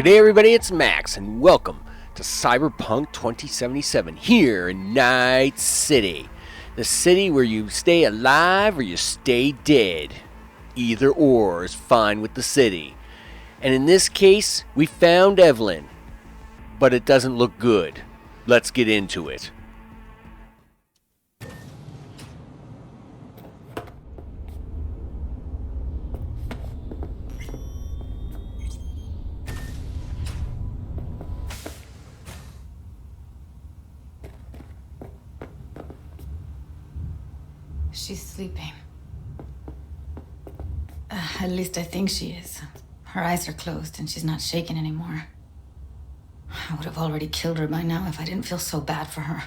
G'day everybody, it's Max, and welcome to Cyberpunk 2077 here in Night City. The city where you stay alive or you stay dead. Either or is fine with the city. And in this case, we found Evelyn. But it doesn't look good. Let's get into it. She's sleeping. At least I think she is. Her eyes are closed and she's not shaking anymore. I would have already killed her by now if I didn't feel so bad for her.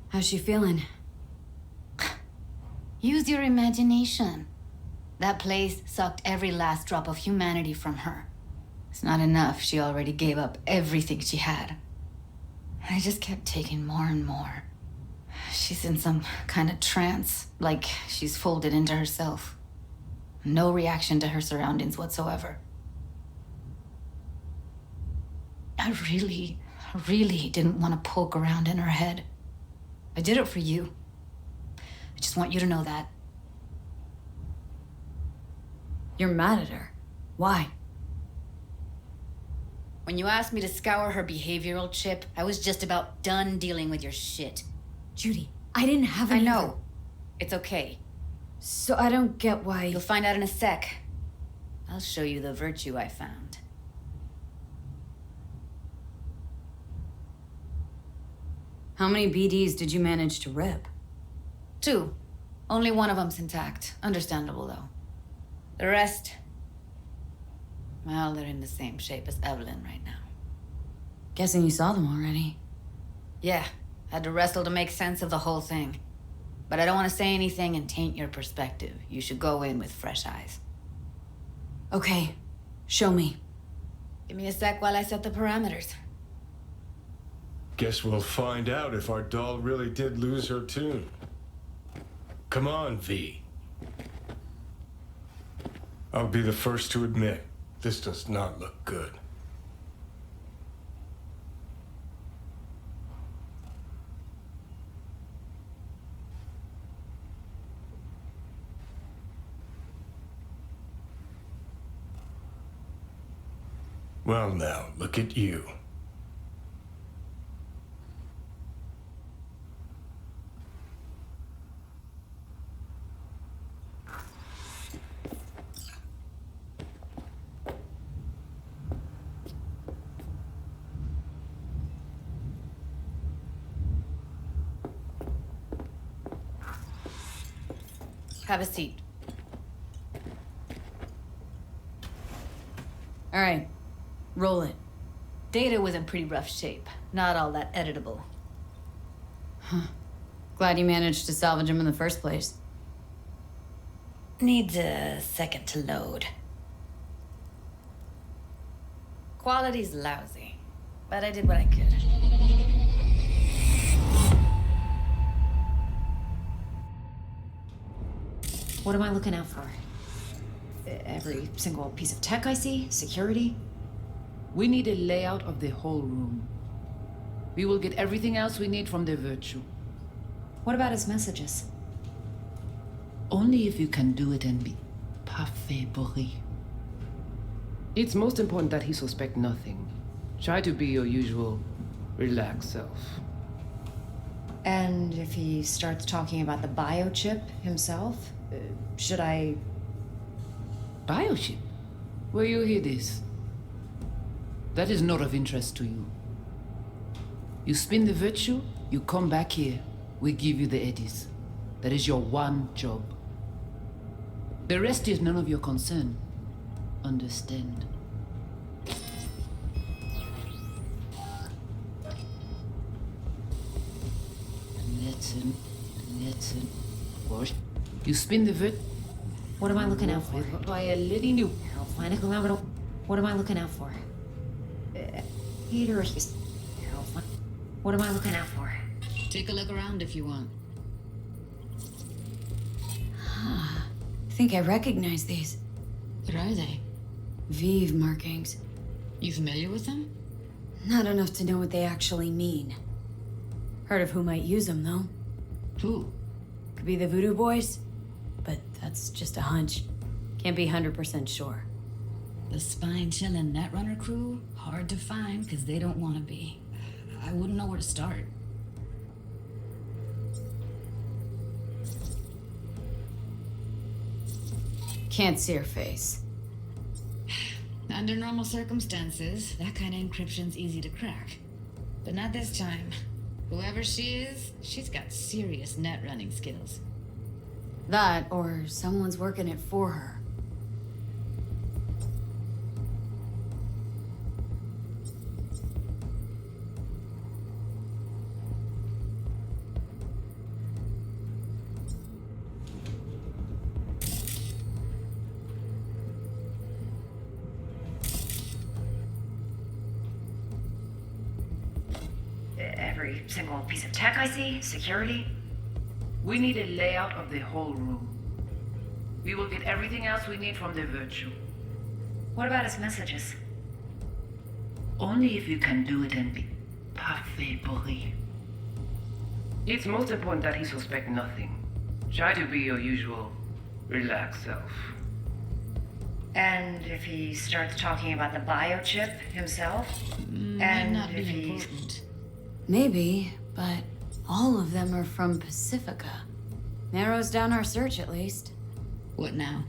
How's she feeling? Use your imagination. That place sucked every last drop of humanity from her. It's not enough. She already gave up everything she had. I just kept taking more and more. She's in some kind of trance, like she's folded into herself. No reaction to her surroundings whatsoever. I really didn't want to poke around in her head. I did it for you. I just want you to know that. You're mad at her. Why? When you asked me to scour her behavioral chip, I was just about done dealing with your shit. Judy, I didn't have any... I know. It's okay. So I don't get why... You'll find out in a sec. I'll show you the virtue I found. How many BDs did you manage to rip? 2. Only one of them's intact. Understandable, though. The rest... well, they're in the same shape as Evelyn right now. Guessing you saw them already. Yeah, had to wrestle to make sense of the whole thing. But I don't want to say anything and taint your perspective. You should go in with fresh eyes. Okay, show me. Give me a sec while I set the parameters. Guess we'll find out if our doll really did lose her tune. Come on, V. I'll be the first to admit, this does not look good. Well now, look at you. Have a seat. All right, roll it. Data was in pretty rough shape. Not all that editable. Glad you managed to salvage him in the first place. Needs a second to load. Quality's lousy, but I did what I could. What am I looking out for? Every single piece of tech I see? Security? We need a layout of the whole room. We will get everything else we need from the virtue. What about his messages? Only if you can do it and be parfait bourré. It's most important that he suspect nothing. Try to be your usual relaxed self. And if he starts talking about the biochip himself, should I... Biochip? Where you hear this? That is not of interest to you. You spin the virtue, you come back here, we give you the eddies. That is your one job. The rest is none of your concern. Understand? Listen. What? You spin the vert. What am I looking out for? By a lady new. I'll find a glamour. What am I looking out for? Peter, what am I looking out for? Take a look around if you want. think I recognize these. What are they? Vive markings. You familiar with them? Not enough to know what they actually mean. Heard of who might use them, though. Who? Could be the Voodoo Boys, but that's just a hunch. Can't be 100% sure. The spine-chilling Netrunner crew? Hard to find because they don't want to be. I wouldn't know where to start. Can't see her face. Under normal circumstances, that kind of encryption's easy to crack. But not this time. Whoever she is, she's got serious net running skills. That, or someone's working it for her. Every single piece of tech I see, security. We need a layout of the whole room. We will get everything else we need from the virtue. What about his messages? Only if you can do it and be parfait. It's most important that he suspect nothing. Try to be your usual, relaxed self. And if he starts talking about the biochip himself? Might not be important. Maybe, but all of them are from Pacifica. Narrows down our search, at least. What now?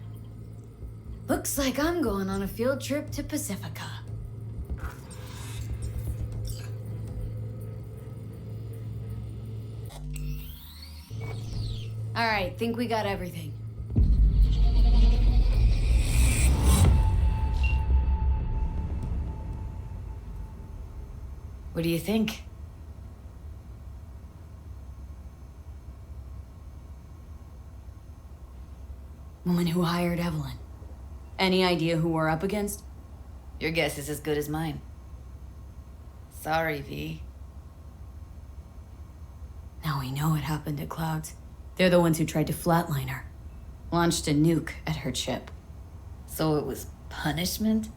Looks like I'm going on a field trip to Pacifica. Alright, think we got everything. What do you think? Woman who hired Evelyn. Any idea who we're up against? Your guess is as good as mine. Sorry, V. Now we know what happened at Clouds. They're the ones who tried to flatline her. Launched a nuke at her chip. So it was punishment?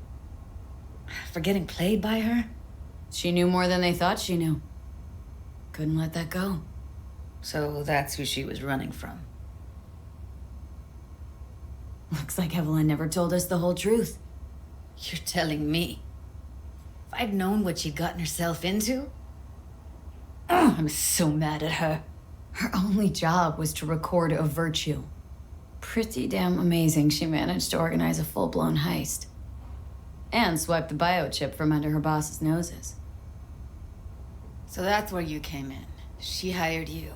For getting played by her? She knew more than they thought she knew. Couldn't let that go. So that's who she was running from. Looks like Evelyn never told us the whole truth. You're telling me? If I'd known what she'd gotten herself into? Ugh, I'm so mad at her. Her only job was to record a virtue. Pretty damn amazing she managed to organize a full-blown heist. And swipe the biochip from under her boss's noses. So that's where you came in. She hired you.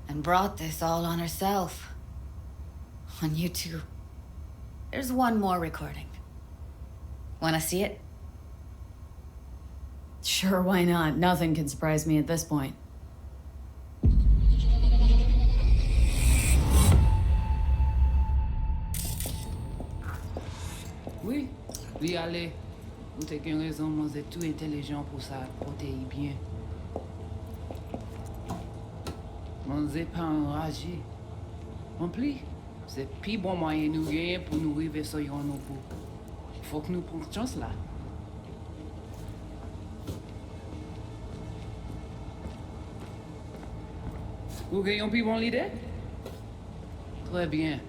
And brought this all on herself. On you two. There's one more recording. Wanna see it? Sure, why not? Nothing can surprise me at this point. Oui, allez. Vous avez une raison, vous êtes tout intelligent pour ça, protéger bien. Vous êtes pas enragé. En plus, c'est le plus bon moyen nous gagner pour nous arriver sur nos bouts. Faut que nous prenions chance là. Vous gagnez un plus bon leader? Très bien.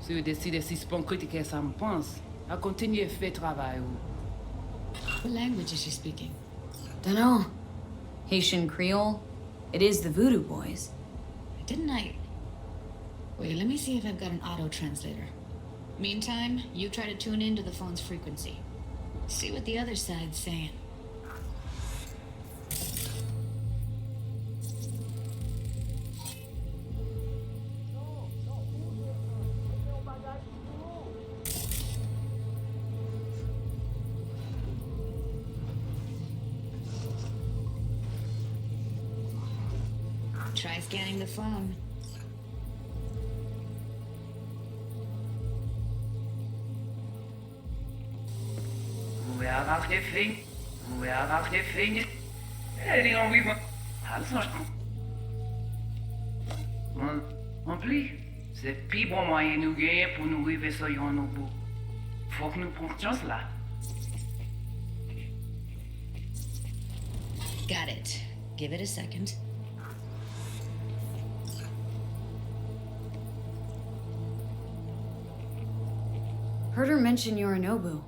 Si vous décidez si c'est bon critiquer ça me pense, à continuer à faire travail. What language is she speaking? Dunno. Haitian Creole? It is the Voodoo Boys. Didn't I... Wait, let me see if I've got an auto-translator. Meantime, you try to tune into the phone's frequency. See what the other side's saying. Try scanning the phone. Where are the things? Where are the things? Heading on with my... En plus, C'est plus bon moyen nous gagner pour nous arriver sur yon au bout. Faut que nous prenions chance là. Got it. Give it a second. Heard her mention Yorinobu.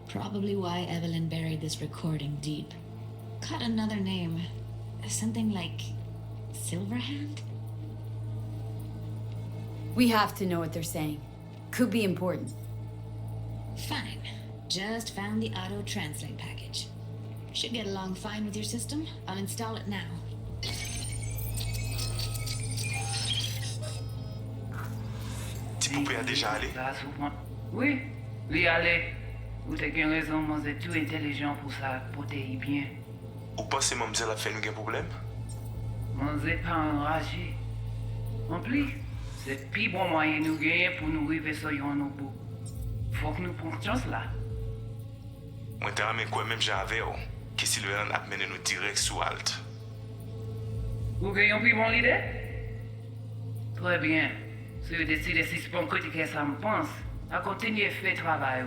Probably why Evelyn buried this recording deep. Got another name. Something like Silverhand? We have to know what they're saying. Could be important. Fine. Just found the auto-translate package. Should get along fine with your system. I'll install it now. Ti poupée a déjà allé? Ça souvent. Oui, lui allez. Vous avez raison, moi c'est tout intelligent pour ça, pour te y bien. Ou pensez moi me dire la fait nous un problème? Moi c'est pas enragé. En plus, c'est plus bon moyen nous gagner pour nous arriver sur yon au bout. Faut que nous prenions chance là. Moi te ramène quoi même j'avais que si le a mené nous direct sous Alt. Vous gagnez plus bon l'idée? Très bien. Si vous décidez si c'est pour critiquer ça me pense, à continuer à faire travail.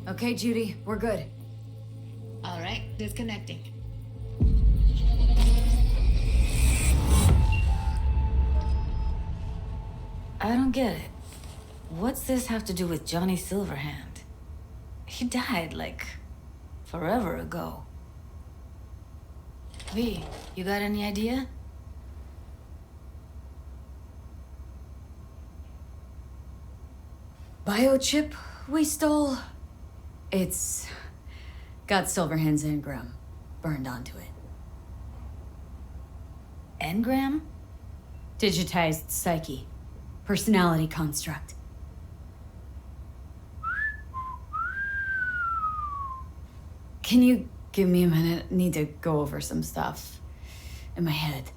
Okay, Judy, we're good. All right, disconnecting. I don't get it. What's this have to do with Johnny Silverhand? He died, like, forever ago. V, you got any idea? Biochip we stole? It's got Silverhand's engram burned onto it. Engram? Digitized psyche. Personality construct. Can you give me a minute? Need to go over some stuff in my head.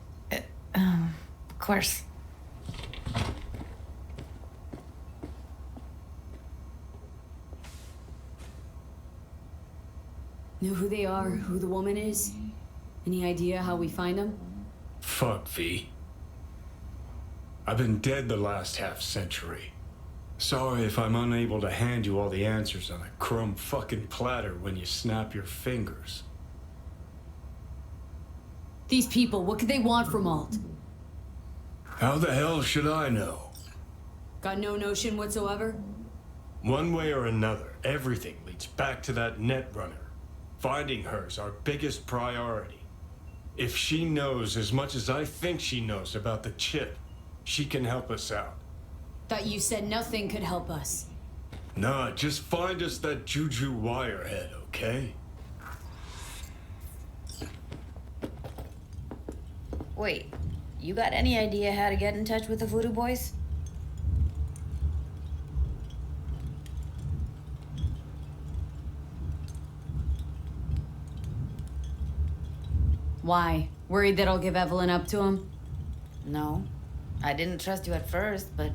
Of course. Know who they are, who the woman is? Any idea how we find them? Fuck, V. I've been dead the last half-century. Sorry if I'm unable to hand you all the answers on a crumb fucking platter when you snap your fingers. These people, what could they want from Alt? How the hell should I know? Got no notion whatsoever? One way or another, everything leads back to that netrunner. Finding her's our biggest priority. If she knows as much as I think she knows about the chip, she can help us out. Thought you said nothing could help us. Nah, just find us that Juju wirehead, okay? Wait, you got any idea how to get in touch with the Voodoo Boys? Why? Worried that I'll give Evelyn up to him? No. I didn't trust you at first, but...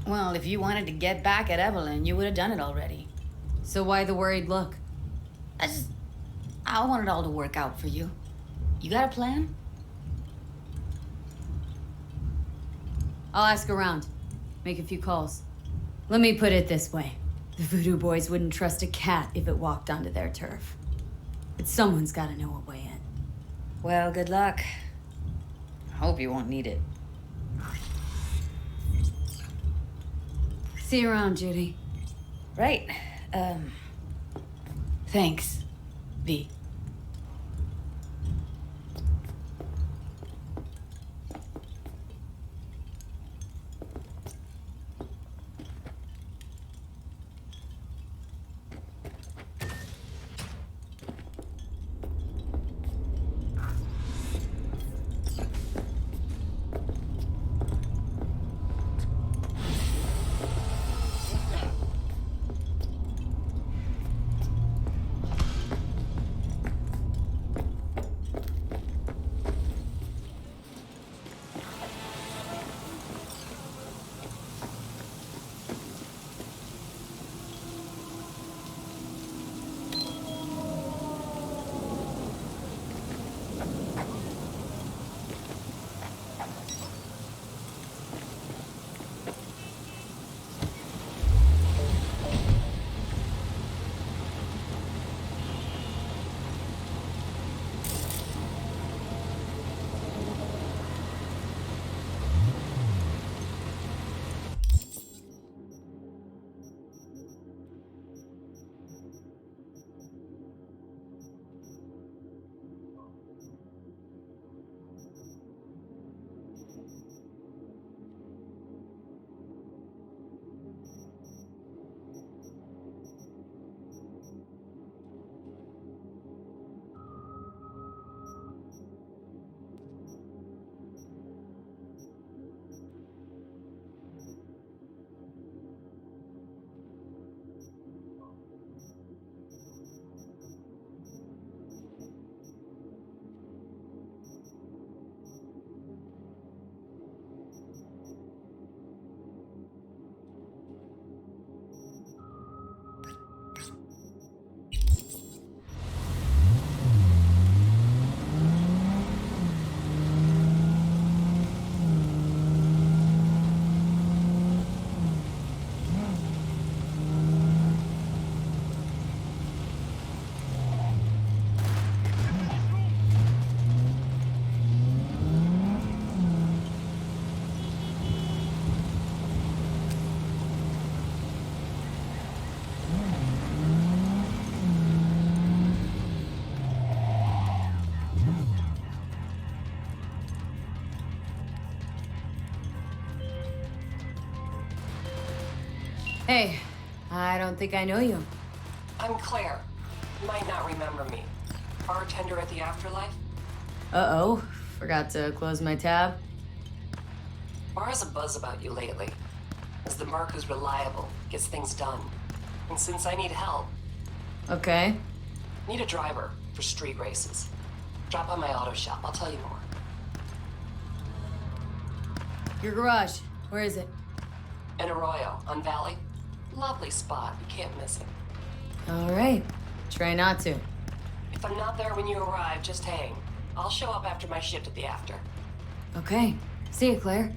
Well, if you wanted to get back at Evelyn, you would have done it already. So why the worried look? I want it all to work out for you. You got a plan? I'll ask around. Make a few calls. Let me put it this way. The Voodoo Boys wouldn't trust a cat if it walked onto their turf. But someone's gotta know a way in. Well, good luck. Hope you won't need it. See you around, Judy. Right. Thanks, V. Hey, I don't think I know you. I'm Claire. You might not remember me. Bartender at the Afterlife? Uh-oh, forgot to close my tab. Bar has a buzz about you lately. As the merc who's reliable, gets things done. And since I need help, Okay. need a driver for street races. Drop by my auto shop, I'll tell you more. Your garage, where is it? In Arroyo, on Valley. Lovely spot, you can't miss it. All right, try not to. If I'm not there when you arrive, just hang. I'll show up after my shift at the after. Okay, see you, Claire.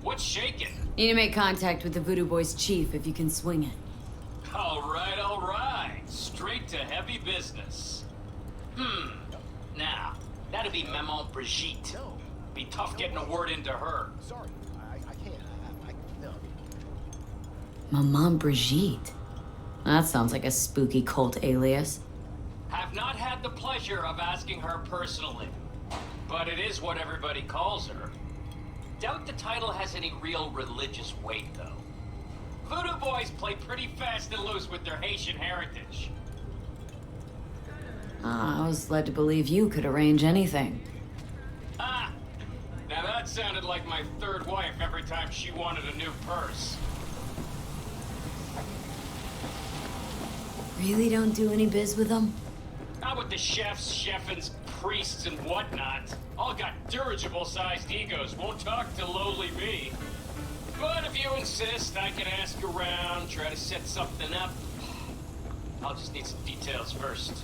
What's shaking? Need to make contact with the Voodoo Boys chief if you can swing it. All right. Straight to heavy business. Now, that'd be Maman Brigitte. Be tough getting a word into her. Sorry, I can't. No. Maman Brigitte. That sounds like a spooky cult alias. Have not had the pleasure of asking her personally, but it is what everybody calls her. Doubt the title has any real religious weight, though. Voodoo Boys play pretty fast and loose with their Haitian heritage. I was led to believe you could arrange anything. Ah! Now that sounded like my third wife every time she wanted a new purse. Really don't do any biz with them? Not with the chefs, cheffins, priests, and whatnot. All got dirigible-sized egos, won't talk to lowly me. But if you insist, I can ask around, try to set something up. I'll just need some details first.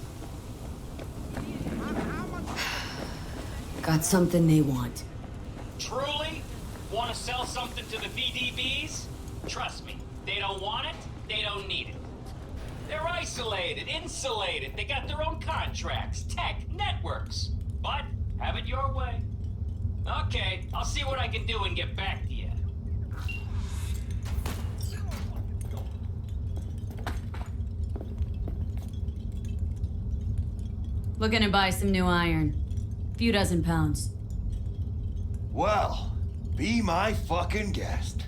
Got something they want. Truly? Want to sell something to the VDBs? Trust me, they don't want it, they don't need it. They're isolated, insulated, they got their own contracts, tech, networks. But have it your way. Okay, I'll see what I can do and get back to you. Looking to buy some new iron. Few dozen pounds. Well, be my fucking guest.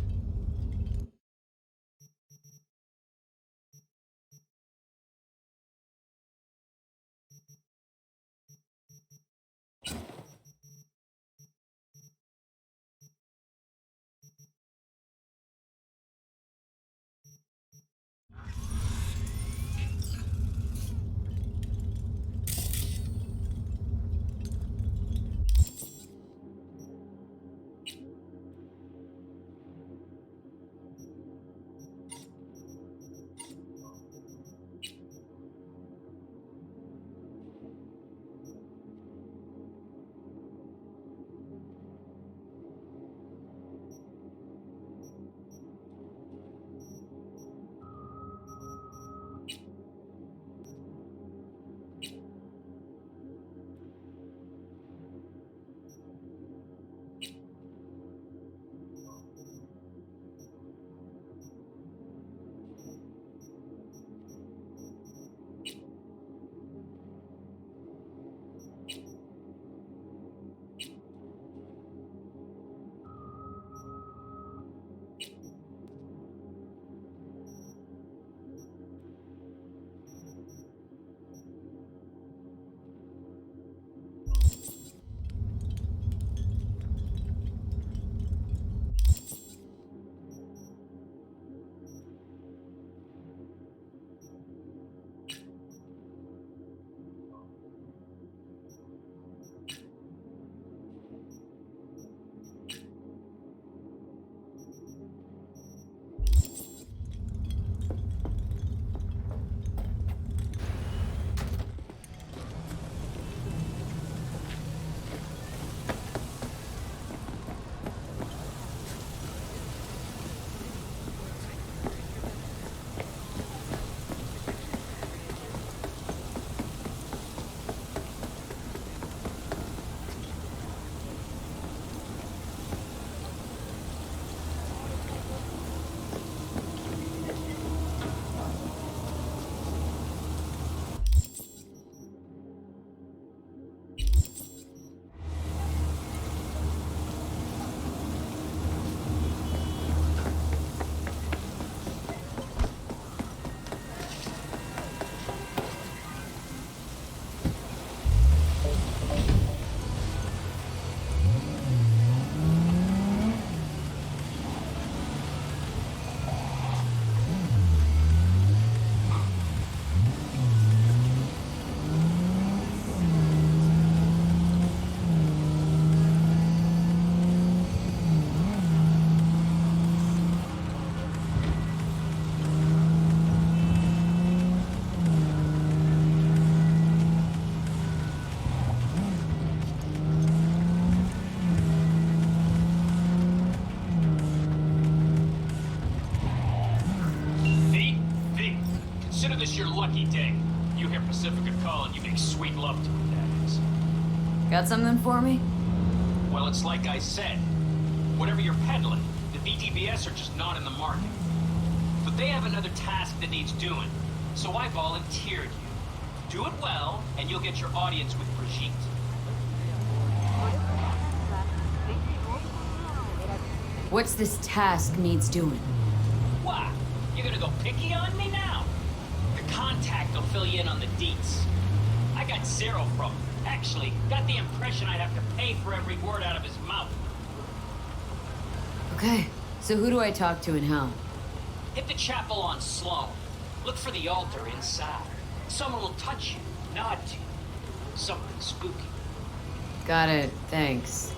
lucky day. You hear Pacifica calling, you make sweet love to her, that is. Got something for me? Well, it's like I said. Whatever you're peddling, the VTBS are just not in the market. But they have another task that needs doing, so I volunteered you. Do it well, and you'll get your audience with Brigitte. What's this task needs doing? What? You're gonna go picky on me now? The contact will fill you in on the deets. I got zero from him. Actually, got the impression I'd have to pay for every word out of his mouth. Okay, so who do I talk to and how? Hit the chapel on Sloan. Look for the altar inside. Someone will touch you, nod to you. Something spooky. Got it, thanks.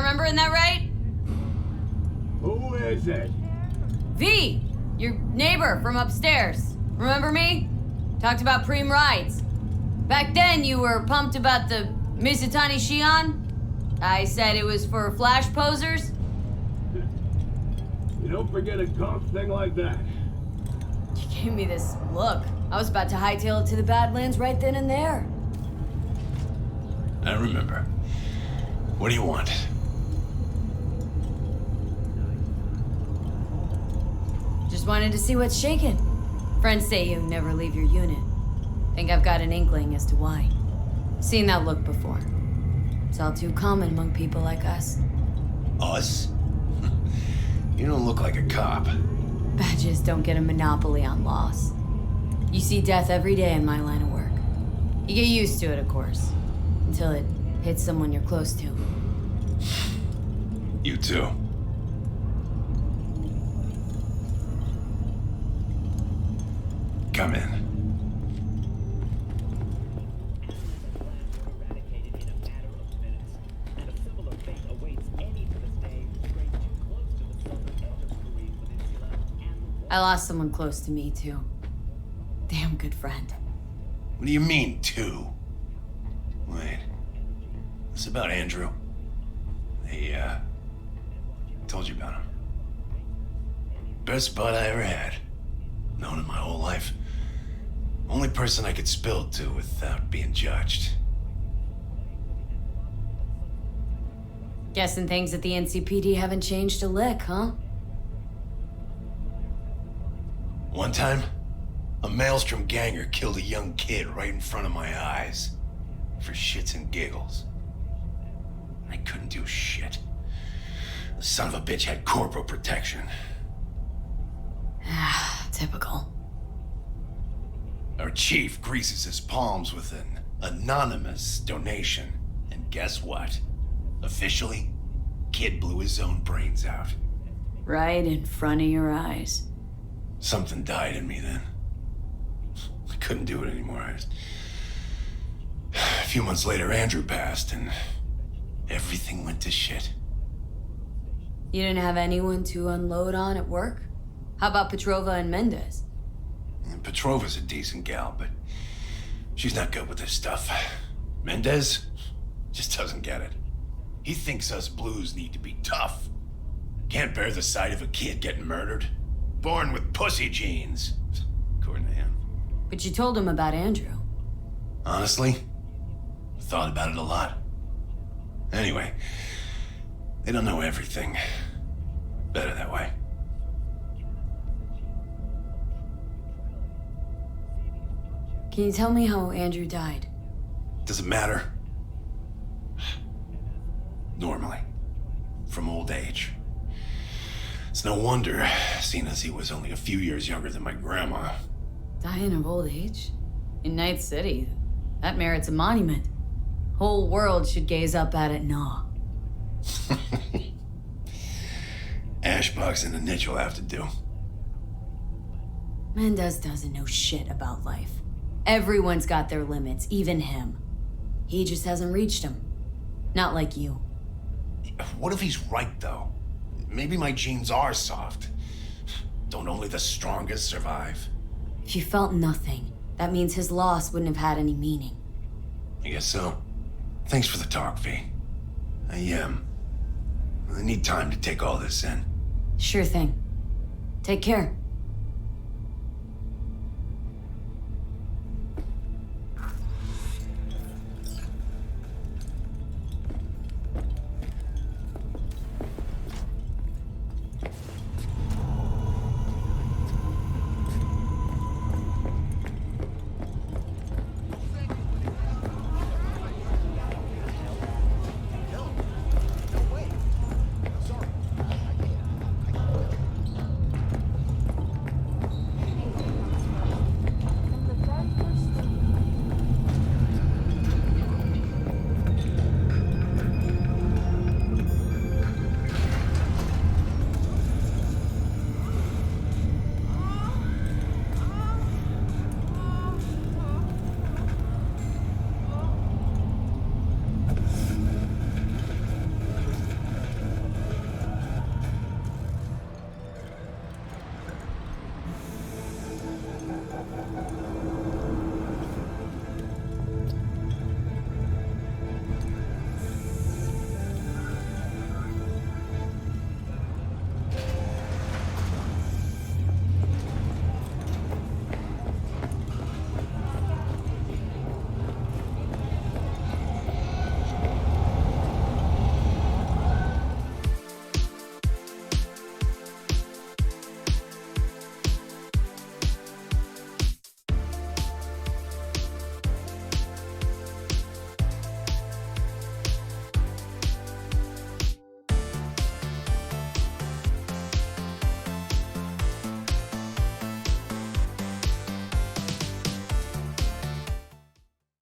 Remembering that right? Who is it? V! Your neighbor from upstairs. Remember me? Talked about preem rides. Back then you were pumped about the Mizutani Shion. I said it was for flash posers. You don't forget a comp thing like that. You gave me this look. I was about to hightail it to the Badlands right then and there. I remember. What do you want? Just wanted to see what's shaking. Friends say you never leave your unit. Think I've got an inkling as to why. Seen that look before. It's all too common among people like us. Us? You don't look like a cop. Badges don't get a monopoly on loss. You see death every day in my line of work. You get used to it, of course, until it hits someone you're close to. You too. Come in. I lost someone close to me, too. Damn good friend. What do you mean, two? Wait. This about Andrew? They, told you about him. Best bud I ever had. Known him my whole life. Only person I could spill it to without being judged. Guessing things at the NCPD haven't changed a lick, huh? One time, a Maelstrom ganger killed a young kid right in front of my eyes. For shits and giggles. I couldn't do shit. The son of a bitch had corporal protection. Typical. Our chief greases his palms with an anonymous donation. And guess what? Officially, kid blew his own brains out. Right in front of your eyes. Something died in me then. I couldn't do it anymore. A few months later, Andrew passed, and everything went to shit. You didn't have anyone to unload on at work? How about Petrova and Mendez? And Petrova's a decent gal, but she's not good with this stuff. Mendez just doesn't get it. He thinks us blues need to be tough. Can't bear the sight of a kid getting murdered. Born with pussy genes, according to him. But you told him about Andrew. Honestly, thought about it a lot. Anyway, they don't know everything. Better that way. Can you tell me how Andrew died? Does it matter? Normally. From old age. It's no wonder, seeing as he was only a few years younger than my grandma. Dying of old age? In Night City? That merits a monument. Whole world should gaze up at it in awe. Ashbox and the niche will have to do. Mendez doesn't know shit about life. Everyone's got their limits, even him. He just hasn't reached them. Not like you. What if he's right, though? Maybe my genes are soft. Don't only the strongest survive? If you felt nothing, that means his loss wouldn't have had any meaning. I guess so. Thanks for the talk, V. I need time to take all this in. Sure thing. Take care.